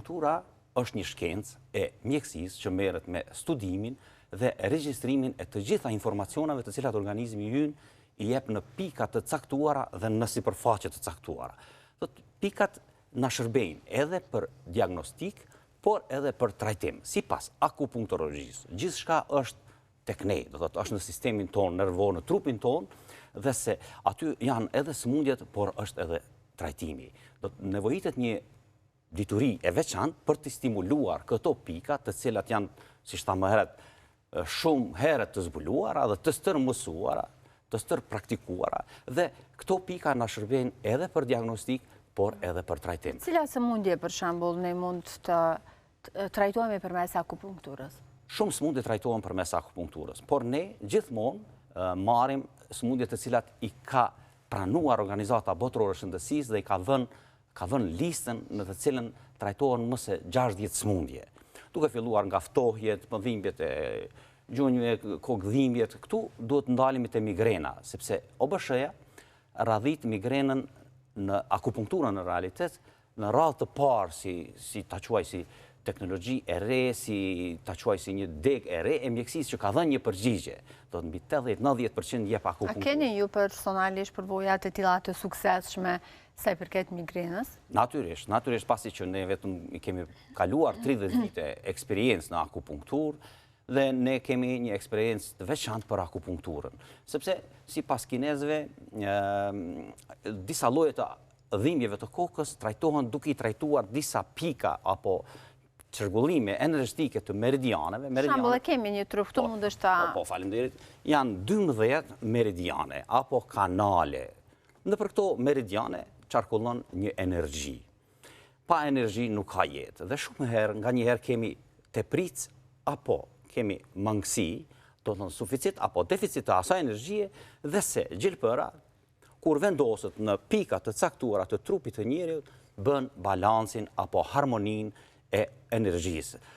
Akupunktura është një shkencë e mjekësisë që merret me studimin dhe regjistrimin e të gjitha informacionave të cilat organizmi ynë i jep në pika të caktuara dhe në sipërfaqe të caktuara. Pikat na shërbejnë edhe për diagnostik, por edhe për trajtim. Sipas akupunktologjisë, gjithçka është tek ne, do thotë është në sistemin tonë nervor, në trupin tonë, dhe se aty janë edhe sëmundjet, por është edhe trajtimi. Do të nevojitet një dituri e veçantë për të stimuluar këto pika, të cilat janë, siç tha më herët, shumë herët të zbuluara dhe të stërmësuara, të stërpraktikuara, dhe këto pika na shërbejnë edhe për diagnostik, por edhe për trajtim. Cila sëmundje, për shembull, ne mund të trajtohemi përmes akupunkturës? Shumë sëmundje trajtohen përmes akupunkturës, por ne gjithmonë marrim sëmundjet të cilat i ka pranuar Organizata Botërore e Shëndetësisë dhe i ka vënë listën në të cilën trajtohen më se 60 sëmundje. Duke filluar nga ftohjet, dhimbjet e gjunjëve, kokëdhimbjet, këtu duhet ndalemi te migrena, sepse OBSH-ja radhit migrenën në akupunkturën në realitet, në radhë të parë si ta quaj si teknologji e re, si ta quaj si një deg e re e mjekësisë që ka dhënë një përgjigje. Do të mbi 80-90% jep akupunkturë. A keni ju personalisht përvojat e tilla të suksesshme sa i përket migrenës? Natyrisht pasi që ne vetëm i kemi kaluar 30 vite eksperiencë në akupunkturë, dhe ne kemi një eksperiencë të veçantë për akupunkturën. Sepse, sipas kinezëve, disa lloje të dhimbjeve të kokës trajtohen duke i trajtuar disa pika apo çrregullime energjetike të meridianeve. Për shembull, e kemi një trup këtu, mund është ta... Po, faleminderit. Janë 12 meridiane apo kanale. Nëpër këto meridiane qarkullon një energji. Pa energji nuk ka jetë. Dhe shumë herë, nganjëherë kemi tepric apo kemi mangësi, do të thonë suficit apo deficit të asaj energjie, dhe se gjilpëra, kur vendoset në pika të caktuara të trupit të njeriut, bën balansin apo harmoninë e energjisë.